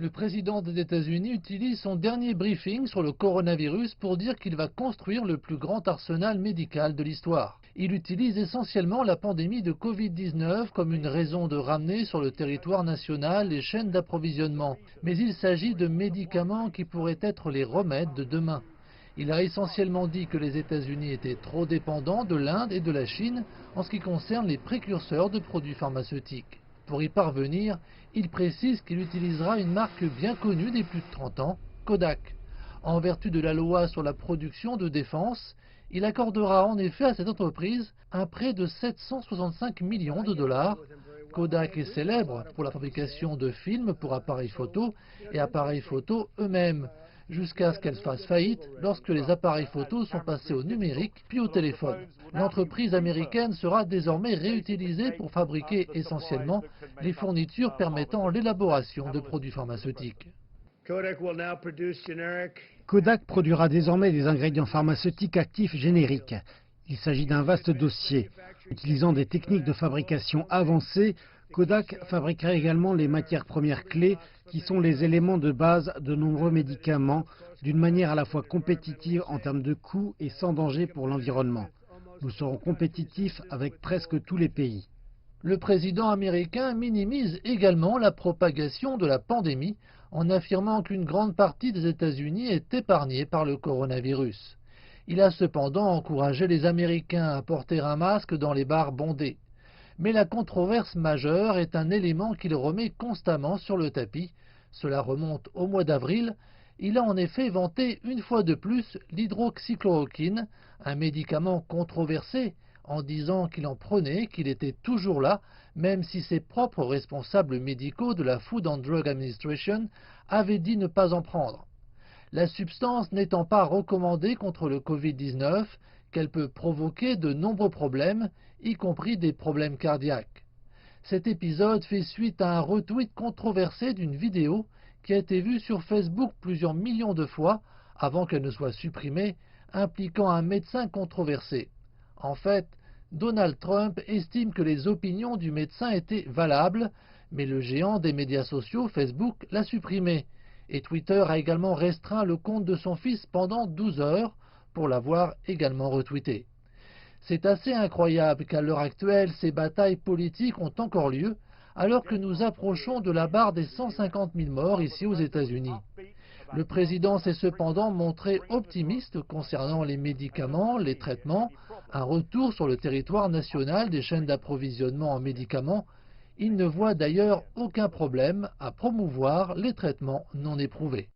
Le président des États-Unis utilise son dernier briefing sur le coronavirus pour dire qu'il va construire le plus grand arsenal médical de l'histoire. Il utilise essentiellement la pandémie de Covid-19 comme une raison de ramener sur le territoire national les chaînes d'approvisionnement. Mais il s'agit de médicaments qui pourraient être les remèdes de demain. Il a essentiellement dit que les États-Unis étaient trop dépendants de l'Inde et de la Chine en ce qui concerne les précurseurs de produits pharmaceutiques. Pour y parvenir, il précise qu'il utilisera une marque bien connue des plus de 30 ans, Kodak. En vertu de la loi sur la production de défense, il accordera en effet à cette entreprise un prêt de 765 millions de dollars. Kodak est célèbre pour la fabrication de films pour appareils photo et appareils photo eux-mêmes, jusqu'à ce qu'elle fasse faillite lorsque les appareils photos sont passés au numérique puis au téléphone. L'entreprise américaine sera désormais réutilisée pour fabriquer essentiellement les fournitures permettant l'élaboration de produits pharmaceutiques. Kodak produira désormais des ingrédients pharmaceutiques actifs génériques. Il s'agit d'un vaste dossier. Utilisant des techniques de fabrication avancées, Kodak fabriquera également les matières premières clés qui sont les éléments de base de nombreux médicaments d'une manière à la fois compétitive en termes de coûts et sans danger pour l'environnement. Nous serons compétitifs avec presque tous les pays. Le président américain minimise également la propagation de la pandémie en affirmant qu'une grande partie des États-Unis est épargnée par le coronavirus. Il a cependant encouragé les Américains à porter un masque dans les bars bondés. Mais la controverse majeure est un élément qu'il remet constamment sur le tapis. Cela remonte au mois d'avril. Il a en effet vanté une fois de plus l'hydroxychloroquine, un médicament controversé, en disant qu'il en prenait, qu'il était toujours là, même si ses propres responsables médicaux de la Food and Drug Administration avaient dit ne pas en prendre. La substance n'étant pas recommandée contre le Covid-19, qu'elle peut provoquer de nombreux problèmes, y compris des problèmes cardiaques. Cet épisode fait suite à un retweet controversé d'une vidéo qui a été vue sur Facebook plusieurs millions de fois avant qu'elle ne soit supprimée, impliquant un médecin controversé. En fait, Donald Trump estime que les opinions du médecin étaient valables, mais le géant des médias sociaux, Facebook, l'a supprimé. Et Twitter a également restreint le compte de son fils pendant 12 heures pour l'avoir également retweeté. C'est assez incroyable qu'à l'heure actuelle, ces batailles politiques ont encore lieu, alors que nous approchons de la barre des 150 000 morts ici aux États-Unis. Le président s'est cependant montré optimiste concernant les médicaments, les traitements, un retour sur le territoire national des chaînes d'approvisionnement en médicaments. Il ne voit d'ailleurs aucun problème à promouvoir les traitements non éprouvés.